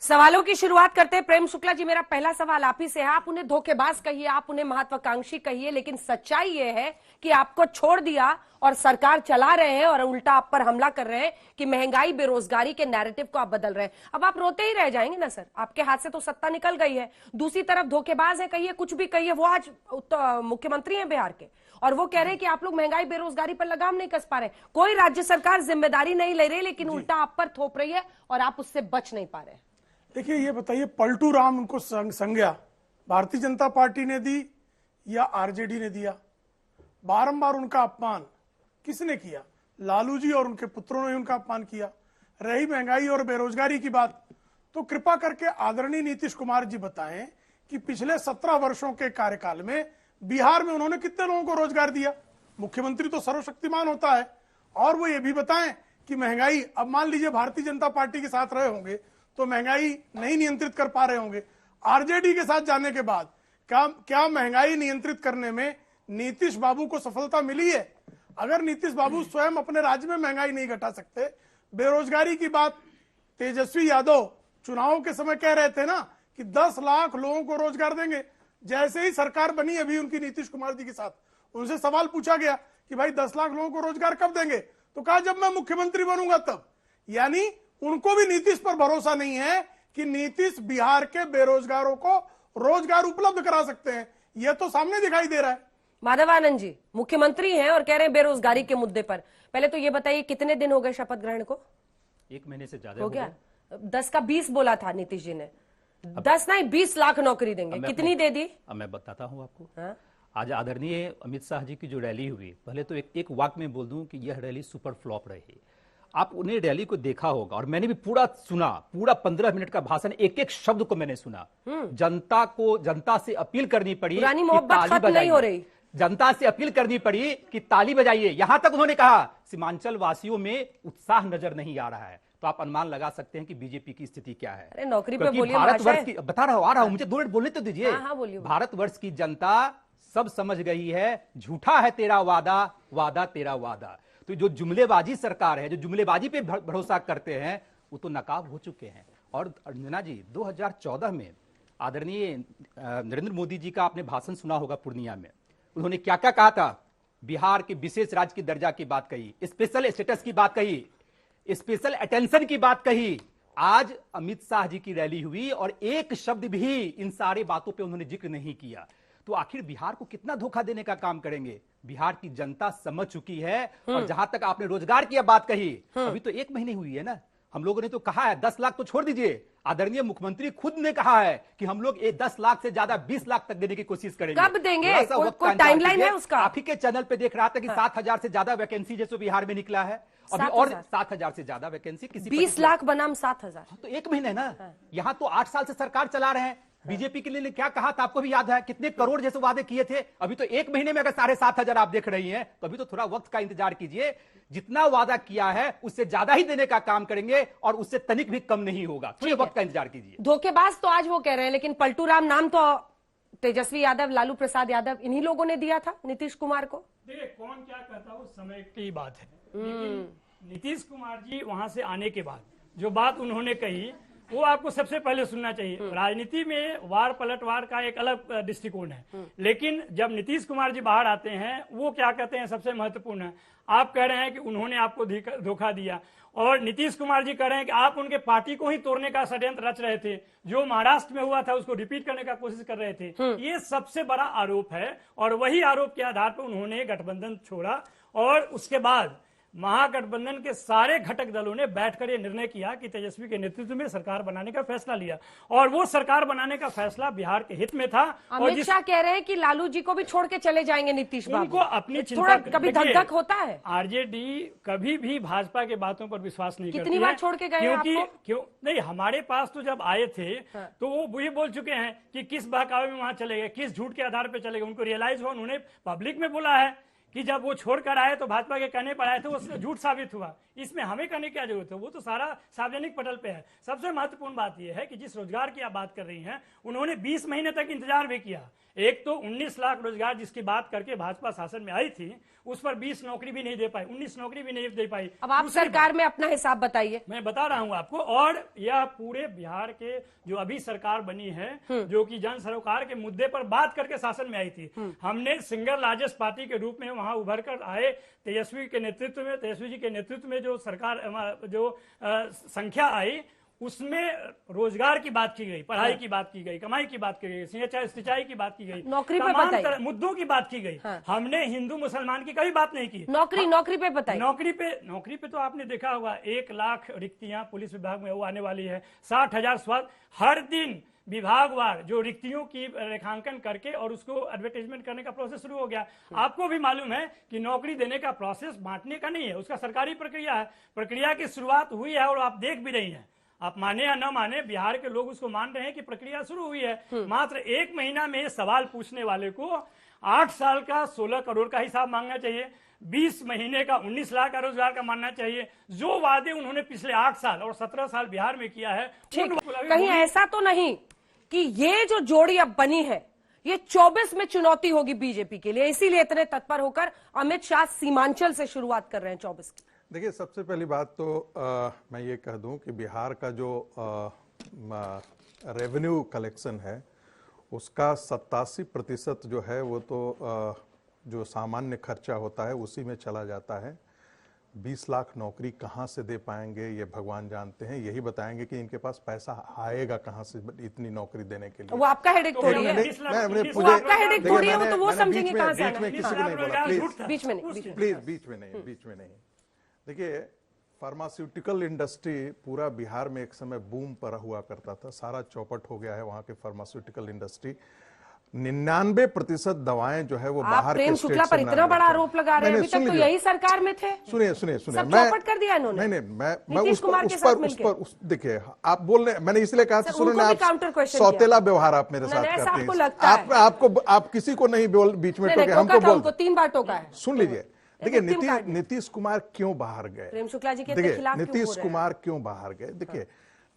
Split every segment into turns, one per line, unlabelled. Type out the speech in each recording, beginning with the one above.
सवालों की शुरुआत करते हैं। प्रेम शुक्ला जी, मेरा पहला सवाल आप ही से है। आप उन्हें धोखेबाज कहिए, आप उन्हें महत्वाकांक्षी कहिए, लेकिन सच्चाई ये है कि आपको छोड़ दिया और सरकार चला रहे हैं और उल्टा आप पर हमला कर रहे हैं कि महंगाई बेरोजगारी के नैरेटिव को आप बदल रहे हैं। अब आप रोते ही रह जाएंगे ना सर, आपके हाथ से तो सत्ता निकल गई है। दूसरी तरफ धोखेबाज है कहिए, कुछ भी कहिए, वो आज मुख्यमंत्री हैं बिहार के और वो कह रहे हैं कि आप लोग महंगाई बेरोजगारी पर लगाम नहीं कस पा रहे। कोई राज्य सरकार जिम्मेदारी नहीं ले रही, लेकिन उल्टा आप पर थोप रही है और आप उससे बच नहीं पा रहे।
देखिए, ये बताइए, पलटू राम उनको संज्ञा भारतीय जनता पार्टी ने दी या आरजेडी ने दिया? बारंबार उनका अपमान किसने किया? लालू जी और उनके पुत्रों ने उनका अपमान किया। रही महंगाई और बेरोजगारी की बात, तो कृपा करके आदरणीय नीतीश कुमार जी बताएं कि पिछले 17 वर्षों के कार्यकाल में बिहार में उन्होंने कितने लोगों को रोजगार दिया? मुख्यमंत्री तो सर्वशक्तिमान होता है। और वो ये भी बताएं कि महंगाई, अब मान लीजिए भारतीय जनता पार्टी के साथ रहे होंगे तो महंगाई नहीं नियंत्रित कर पा रहे होंगे, आरजेडी के साथ जाने के बाद क्या महंगाई नियंत्रित करने में नीतीश बाबू को सफलता मिली है? अगर नीतीश बाबू स्वयं अपने राज्य में महंगाई नहीं घटा सकते, बेरोजगारी की बात तेजस्वी यादव चुनावों के समय कह रहे थे ना कि 10 लाख लोगों को रोजगार देंगे। जैसे ही सरकार बनी अभी उनकी नीतीश कुमार जी के साथ, उनसे सवाल पूछा गया कि भाई 10 लाख लोगों को रोजगार कब देंगे, तो कहा जब मैं मुख्यमंत्री बनूंगा तब। यानी उनको भी नीतीश पर भरोसा नहीं है कि नीतीश बिहार के बेरोजगारों को रोजगार उपलब्ध करा सकते हैं। यह तो सामने दिखाई दे रहा है।
माधवानंद जी मुख्यमंत्री हैं और कह रहे हैं बेरोजगारी के मुद्दे पर। पहले तो ये बताइए कितने दिन हो गए शपथ ग्रहण को?
1 महीने से ज्यादा
हो गया। 10 का 20 बोला था नीतीश जी ने। 10 नहीं 20 लाख नौकरी देंगे, कितनी दे दी?
अब मैं बताता हूं आपको।
हाँ?
आज आदरणीय अमित शाह जी की जो रैली हुई, पहले तो एक वाक्य में बोल दूं कि यह रैली सुपर फ्लॉप रही। आप उन्हें रैली को देखा होगा और मैंने भी पूरा सुना, पूरा 15 मिनट का भाषण, एक एक शब्द को मैंने सुना। जनता से अपील करनी पड़ी,
पुरानी मोहब्बत खत्म नहीं हो रही।
जनता से अपील करनी पड़ी कि ताली बजाइए। यहां तक उन्होंने कहा सीमांचल वासियों में उत्साह नजर नहीं आ रहा है। तो आप अनुमान लगा सकते हैं कि बीजेपी की स्थिति क्या है।
अरे नौकरी पे बोलिए।
भारतवर्ष की बता रहा हूं, आ रहा हूं, मुझे 2 मिनट बोलने तो दीजिए।
हाँ, बोलिए।
भारतवर्ष की जनता सब समझ गई है, झूठा है तेरा वादा, वादा तेरा वादा। तो जो जुमलेबाजी सरकार है, जो जुमलेबाजी पे भरोसा करते हैं, वो तो नकाब हो चुके हैं। और अंजना जी, 2014 में आदरणीय नरेंद्र मोदी जी का आपने भाषण सुना होगा पूर्णिया में। उन्होंने क्या क्या कहा था? बिहार के विशेष राज्य की दर्जा की बात कही, स्पेशल स्टेटस की बात कही, स्पेशल अटेंशन की बात कही। आज अमित शाह जी की रैली हुई और एक शब्द भी इन सारे बातों पे उन्होंने जिक्र नहीं किया। तो आखिर बिहार को कितना धोखा देने का काम करेंगे? बिहार की जनता समझ चुकी है। और जहां तक आपने रोजगार की बात कही, अभी तो 1 महीने हुई है ना। हम लोगों ने तो कहा है 10 लाख तो छोड़ दीजिए, आदरणीय मुख्यमंत्री खुद ने कहा है कि हम लोग 10 लाख से ज्यादा 20 लाख तक देने की कोशिश करेंगे।
कब देंगे? कोई टाइमलाइन है उसका?
आप ही के चैनल पे देख रहा था कि 7,000 से ज्यादा वैकेंसी जैसे बिहार में निकला है अभी, और 7,000 से ज्यादा वैकेंसी किसी
20 लाख बनाम 7,000।
तो 1 महीने ना। यहाँ तो 8 साल से सरकार चला रहे हैं। बीजेपी के लिए क्या कहा था आपको भी याद है? कितने करोड़ जैसे वादे किए थे। अभी तो 1 महीने में अगर 7,500 आप देख रही हैं, तो अभी तो थोड़ा वक्त का इंतजार कीजिए। जितना वादा किया है उससे ज्यादा ही देने का काम करेंगे और उससे तनिक भी कम नहीं होगा। थोड़े वक्त का इंतजार कीजिए।
धोखेबाज तो आज वो कह रहे हैं, लेकिन पलटू राम नाम तो तेजस्वी यादव, लालू प्रसाद यादव, इन्हीं लोगों ने दिया था नीतीश कुमार को।
देखिए, कौन क्या कहता वो समय की बात है, लेकिन नीतीश कुमार जी वहां से आने के बाद जो बात उन्होंने कही वो आपको सबसे पहले सुनना चाहिए। राजनीति में वार पलटवार का एक अलग दृष्टिकोण है, लेकिन जब नीतीश कुमार जी बाहर आते हैं वो क्या कहते हैं सबसे महत्वपूर्ण है। आप कह रहे हैं कि उन्होंने आपको धोखा दिया और नीतीश कुमार जी कह रहे हैं कि आप उनके पार्टी को ही तोड़ने का षड्यंत्र रच रहे थे। जो महाराष्ट्र में हुआ था उसको रिपीट करने का कोशिश कर रहे थे। ये सबसे बड़ा आरोप है और वही आरोप के आधार पर उन्होंने गठबंधन छोड़ा और उसके बाद महागठबंधन के सारे घटक दलों ने बैठकर यह निर्णय किया कि तेजस्वी के नेतृत्व में सरकार बनाने का फैसला लिया और वो सरकार बनाने का फैसला बिहार के हित में था।
अमित शाह कह रहे हैं कि लालू जी को भी छोड़ के चले जाएंगे नीतीश बाबू।
उनको अपनी
चिंता कभी धक होता है।
आरजेडी कभी भी भाजपा के बातों पर विश्वास नहीं करती।
कितनी बार छोड़ के गए?
क्यों नहीं, हमारे पास तो जब आए थे तो वो ये बोल चुके हैं कि किस बहकावे में वहां चले गए, किस झूठ के आधार पर चले गए। उनको रियलाइज हुआ, उन्होंने पब्लिक में बोला है कि जब वो छोड़कर आए तो भाजपा के कहने पर आए थे, वो झूठ साबित हुआ। इसमें हमें कहने की क्या जरूरत है, वो तो सारा सार्वजनिक पटल पे है। सबसे महत्वपूर्ण बात यह है कि जिस रोजगार की आप बात कर रही हैं, उन्होंने 20 महीने तक इंतजार भी किया। एक तो 19 लाख रोजगार जिसकी बात करके भाजपा शासन में आई थी, उस पर 20 नौकरी भी नहीं दे पाई, 19 नौकरी भी नहीं दे पाई।
अब आप सरकार में अपना हिसाब बताइए।
मैं बता रहा हूं आपको, और यह पूरे बिहार के जो अभी सरकार बनी है, जो कि जन सरोकार के मुद्दे पर बात करके शासन में आई थी, हमने सिंगल लार्जेस्ट पार्टी के रूप में वहां उभर कर आए तेजस्वी के नेतृत्व में, तेजस्वी जी के नेतृत्व में जो सरकार जो संख्या आई, उसमें रोजगार की बात की गई, पढ़ाई की बात की गई, कमाई की बात की गई, सिंचाई की बात की गई,
नौकरी पे
तमाम
बताइए,
मुद्दों की बात की गई। हमने हिंदू मुसलमान की कभी बात नहीं की।
नौकरी पे बताइए।
नौकरी पे तो आपने देखा होगा 1 लाख रिक्तियां पुलिस विभाग में वो आने वाली है, 60,000 स्वास्थ्य, हर दिन विभागवार जो रिक्तियों की रेखांकन करके और उसको एडवर्टाइजमेंट करने का प्रोसेस शुरू हो गया। आपको भी मालूम है कि नौकरी देने का प्रोसेस बांटने का नहीं है, उसका सरकारी प्रक्रिया है। प्रक्रिया की शुरुआत हुई है और आप देख भी रही हैं, आप माने या न माने, बिहार के लोग उसको मान रहे हैं कि प्रक्रिया शुरू हुई है। मात्र 1 महीना में सवाल पूछने वाले को 8 साल का 16 करोड़ का हिसाब मांगना चाहिए, 20 महीने का 19 लाख का रोजगार का मानना चाहिए। जो वादे उन्होंने पिछले 8 साल और 17 साल बिहार में किया है,
कहीं ऐसा तो नहीं कि ये जो जोड़ी अब बनी है, ये 24 में चुनौती होगी बीजेपी के लिए, इसीलिए इतने तत्पर होकर अमित शाह सीमांचल से शुरुआत कर रहे हैं 24 की।
देखिए, सबसे पहली बात तो मैं ये कह दूं कि बिहार का जो रेवेन्यू कलेक्शन है, उसका 87% जो है वो तो जो सामान्य खर्चा होता है उसी में चला जाता है। 20 लाख नौकरी कहाँ से दे पाएंगे ये भगवान जानते हैं, यही बताएंगे कि इनके पास पैसा आएगा कहाँ से इतनी नौकरी देने के लिए।
वो आपका हेडेक थोड़ी है, वो आपका हेडेक थोड़ी है, वो तो वो समझेंगे कहाँ से आना है।
किसी को नहीं बोला,
बीच में नहीं,
प्लीज बीच में नहीं। देखिए, फार्मास्यूटिकल इंडस्ट्री पूरा बिहार में एक समय बूम पर हुआ करता था, सारा चौपट हो गया है वहां के फार्मास्यूटिकल इंडस्ट्री। 99% दवाएं जो है वो बाहर के
प्रेम
स्टेट
शुक्ला
से
पर इतना बड़ा आरोप लगा रहे हैं, अभी तक तो यही सरकार में थे।
सुनिए
सब चौपट कर दिया इन्होंने।
नहीं, मैं उस पर देखिए, आप बोल रहे, मैंने इसलिए कहा था, सुनिए, आप सौतेला व्यवहार आप मेरे साथ करते हैं, आप किसी को नहीं बोल बीच में टोके, हमको बोल
3 बार टोका है।
सुन लीजिए, देखिए नीतीश कुमार क्यों बाहर गए,
प्रेम शुक्ला जी के
देखिए
खिलाफ
नीतीश कुमार क्यों बाहर गए। देखिए,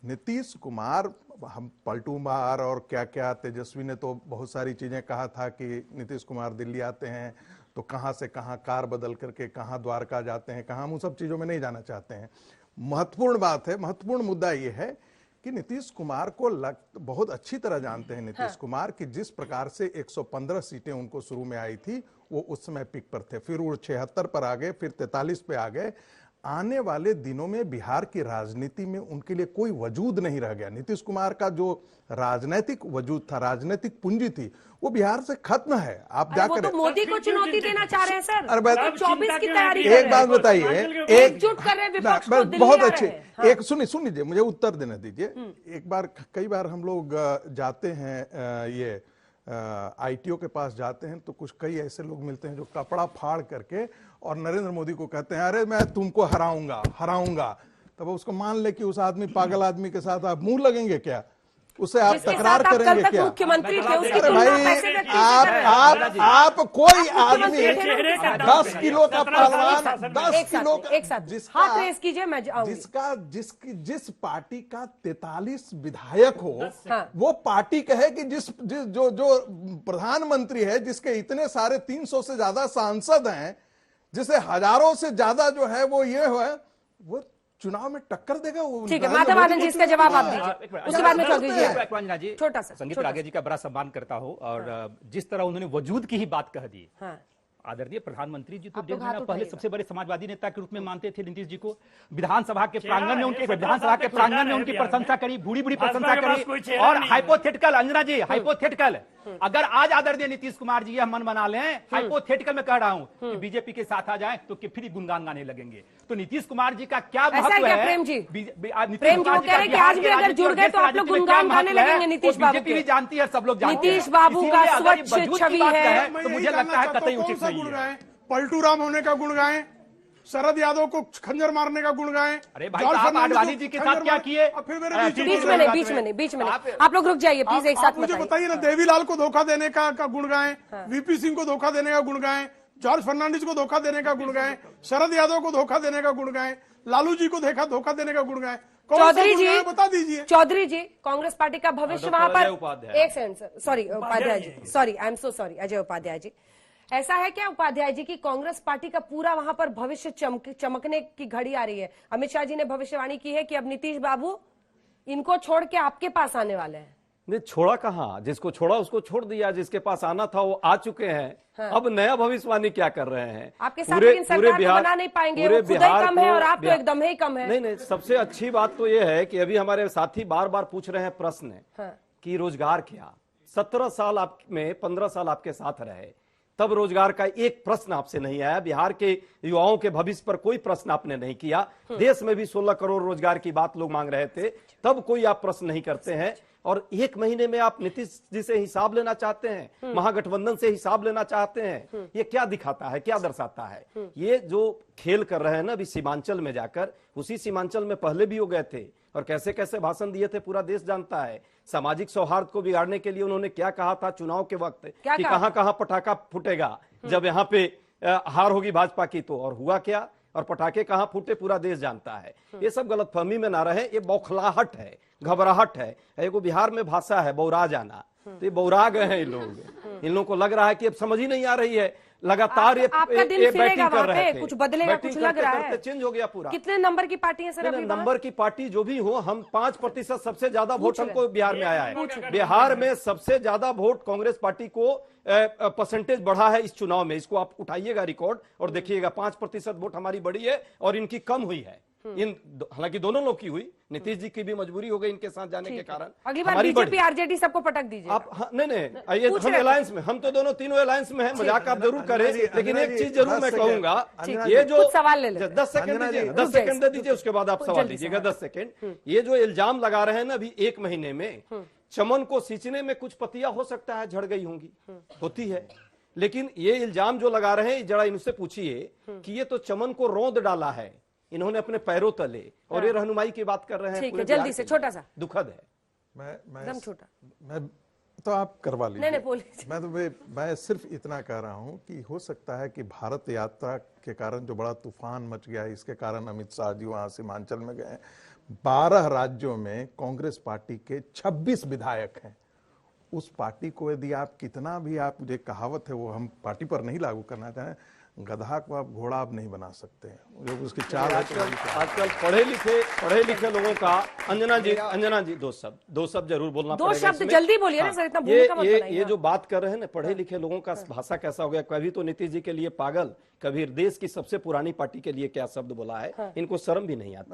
नीतीश कुमार, हम पलटू मार और क्या क्या, तेजस्वी ने तो बहुत सारी चीजें कहा था कि नीतीश कुमार दिल्ली आते हैं तो कहां से कहां कार बदल करके कहां द्वारका जाते हैं, कहां, हम उन सब चीजों में नहीं जाना चाहते हैं। महत्वपूर्ण बात है, महत्वपूर्ण मुद्दा यह है कि नीतीश कुमार को बहुत अच्छी तरह जानते हैं नीतीश कुमार कि जिस प्रकार से 115 सीटें उनको शुरू में आई थी वो उस समय पिक पर थे, फिर वो 76 पर आ गए, फिर 43 पे आ गए। आने वाले दिनों में बिहार की राजनीति में उनके लिए कोई वजूद नहीं रह गया। नीतीश कुमार का जो राजनीतिक वजूद था, राजनीतिक पूंजी थी, वो बिहार से खत्म है। आप जाकर
तो मोदी को चुनौती देना चाह रहे हैं सर।
अरे
24 की तैयारी
एक बात बताइए,
एकजुट कर रहे हैं विपक्ष को, दिल्ली
बहुत
आ
अच्छे,
रहे हैं।
एक सुन लीजिए, मुझे उत्तर देने दीजिए। एक बार, कई बार हम लोग जाते हैं ये आईटीओ के पास जाते हैं तो कुछ कई ऐसे लोग मिलते हैं जो कपड़ा फाड़ करके और नरेंद्र मोदी को कहते हैं, अरे मैं तुमको हराऊंगा। तब उसको मान ले कि उस आदमी, पागल आदमी के साथ आप मुंह लगेंगे क्या, उससे आप तकरार करेंगे क्या?
मुख्यमंत्री थे, उसकी
अरे
तुलना
भाई,
पैसे व्यक्ति से कर रहे हैं।
आप कोई आदमी 10 किलो का पहलवान, 10
एक
किलो का,
साथ हाथ रेस कीजिए, मैं
जिस पार्टी का 43 विधायक हो, वो पार्टी कहे कि जो प्रधानमंत्री है, जिसके इतने सारे 300 से ज्यादा सांसद हैं, जिसे हजारों से ज्यादा जो है वो ये है, वो चुनाव में टक्कर देगा। वो
ठीक है, माधव आनंद जी, इसका जवाब आप दीजिए, उसके बाद में चौधरी जी। छोटा सा
संगीत रागे जी का बड़ा सम्मान करता हूँ, और जिस तरह उन्होंने वजूद की ही बात कह दी, आदरणीय प्रधानमंत्री जी तो डेढ़ महीना पहले सबसे बड़े समाजवादी नेता के रूप में मानते थे नीतीश जी को। विधानसभा के प्रांगण में उनकी प्रशंसा करी, बूढ़ी प्रशंसा करी। और हाइपोथेटिकल, अंजना जी, हाइपोथेटिकल, अगर आज आदरणीय नीतीश कुमार जी यह मन बना लें, हाइपोथेटिकल में कह रहा हूं कि बीजेपी के साथ आ जाएं तो फिर गुणगान गाने लगेंगे। तो नीतीश कुमार जी का क्या महत्व है?
प्रेम जी वो कह रहे हैं कि आज भी अगर जुड़ गए तो आप लोग गुणगान गाने लगेंगे नीतीश बाबू
बीजेपी भी जानती है, सब लोग जानते हैं।
नीतीश बाबू का स्वच्छ छवि है,
तो मुझे लगता है कतई उचित नहीं है।
पलटू राम होने का गुण गाएं, शरद यादव को खंजर मारने का गुण गाएं।
अरे भाई, आप आडवाणी जी के साथ क्या किए?
फिर मेरे
बीच में आप लोग रुक जाइए प्लीज, एक साथ
मुझे बताइए ना, देवीलाल को धोखा देने का गुण गाएं, वीपी सिंह को धोखा देने का गुण गाएं, जॉर्ज फर्नांडिस को धोखा देने का गुण गाएं, शरद यादव को धोखा देने का गुण गाएं, लालू जी को धोखा देने का गुण गाएं, कौन सा
चौधरी
गुण
जी
गाएं बता दीजिए।
चौधरी जी, कांग्रेस पार्टी का भविष्य वहां पर,
उपाध्याय।
एक second sir, sorry Upadhyay ji, sorry I am so sorry, Ajay Upadhyay ji, ऐसा है क्या उपाध्याय जी कि कांग्रेस पार्टी का पूरा वहां पर भविष्य चमकने की घड़ी आ रही है? अमित शाह जी ने भविष्यवाणी की है कि अब नीतीश बाबू इनको छोड़ के आपके पास आने वाले हैं।
नहीं, छोड़ा कहाँ, जिसको छोड़ा उसको छोड़ दिया, जिसके पास आना था वो आ चुके हैं। अब नया भविष्यवाणी क्या कर रहे हैं?
आपके साथ लेकिन सरकार को बना नहीं पाएंगे, वो खुद ही कम है और आप तो एकदम ही कम है।
नहीं, सबसे अच्छी बात तो ये है कि अभी हमारे साथी बार बार पूछ रहे हैं प्रश्न कि रोजगार क्या। 17 साल आप में 15 साल आपके साथ रहे, तब रोजगार का एक प्रश्न आपसे नहीं आया। बिहार के युवाओं के भविष्य पर कोई प्रश्न आपने नहीं किया। देश में भी 16 करोड़ रोजगार की बात लोग मांग रहे थे, तब कोई आप प्रश्न नहीं करते हैं। और एक महीने में आप नीतीश जी से हिसाब लेना चाहते हैं, महागठबंधन से हिसाब लेना चाहते हैं। ये क्या दिखाता है, क्या दर्शाता है? ये जो खेल कर रहे हैं ना अभी सीमांचल में जाकर, उसी सीमांचल में पहले भी हो गए थे और कैसे कैसे भाषण दिए थे पूरा देश जानता है। सामाजिक सौहार्द को बिगाड़ने के लिए उन्होंने क्या कहा था चुनाव के वक्त कि कहां कहां पटाखा फूटेगा जब यहाँ पे हार होगी भाजपा की, तो और हुआ क्या, और पटाखे कहां फूटे पूरा देश जानता है। ये सब गलतफहमी में ना रहे, ये बौखलाहट है, घबराहट है। एगो बिहार में भाषा है बौरा जाना, तो ये बौरा गए हैं इन लोगों को लग रहा है कि अब समझ ही नहीं आ रही है। लगातार ये बैटिंग कर रहे थे,
कुछ बदलेगा, कुछ लग रहा है,
चेंज हो गया पूरा।
कितने नंबर की पार्टी है सर अभी?
नंबर की पार्टी जो भी हो, हम 5% सबसे ज्यादा वोट हमको बिहार में आया है। बिहार में सबसे ज्यादा वोट कांग्रेस पार्टी को परसेंटेज बढ़ा है इस चुनाव में। इसको आप उठाइएगा रिकॉर्ड और देखिएगा, 5% वोट हमारी बढ़ी है और इनकी कम हुई है। हालांकि दोनों लोग की हुई, नीतीश जी की भी मजबूरी हो गई इनके साथ जाने के कारण।
अगली बार बीजेपी आरजेडी सबको पटक दीजिए
आप। नहीं, ये हम अलायंस में, हम तो दोनों तीनों अलायंस में हैं। मजाक आप जरूर करें, लेकिन एक चीज जरूर मैं कहूंगा, ये जो
सवाल ले ले,
10 सेकंड दे दीजिए, उसके बाद आप सवाल दीजिएगा। 10 सेकंड। ये जो इल्जाम लगा रहे हैं ना अभी 1 महीने में, चमन को सींचने में कुछ पत्तियां हो सकता है झड़ गई होंगी, होती है, लेकिन ये इल्जाम जो लगा रहे हैं, जरा इनसे पूछिए कि ये तो चमन को रौंद डाला है इन्होंने अपने पैरों तले, और ये रहनुमाई की बात कर रहे हैं।
ठीक है, जल्दी से, छोटा सा,
दुखद है।
एकदम छोटा।
मैं तो आप करवा लीजिए।
नहीं,
मैं सिर्फ इतना कह रहा हूं कि हो सकता है कि भारत यात्रा के कारण जो बड़ा तूफान मच गया है, इसके कारण अमित शाह जी वहां सीमांचल में गए। 12 राज्यों में कांग्रेस पार्टी के 26 विधायक हैं। उस पार्टी को यदि आप कितना भी, आप जो कहावत है वो हम पार्टी पर नहीं लागू करना चाहें, गधा को आप घोड़ा आप नहीं बना सकते हैं। जो उसकी चाल
आजकल पढ़े लिखे लोगों का, अंजना जी दो शब्द जरूर बोलना पड़ेगा।
2 शब्द जल्दी बोलिए ना सर, इतना भूमिका मत बनाइए।
ये जो बात कर रहे हैं ना, पढ़े लिखे लोगों का भाषा कैसा हो गया। कभी तो नीतीश जी के लिए पागल, कभी देश की सबसे पुरानी पार्टी के लिए क्या शब्द बोला है, इनको शर्म भी नहीं आती।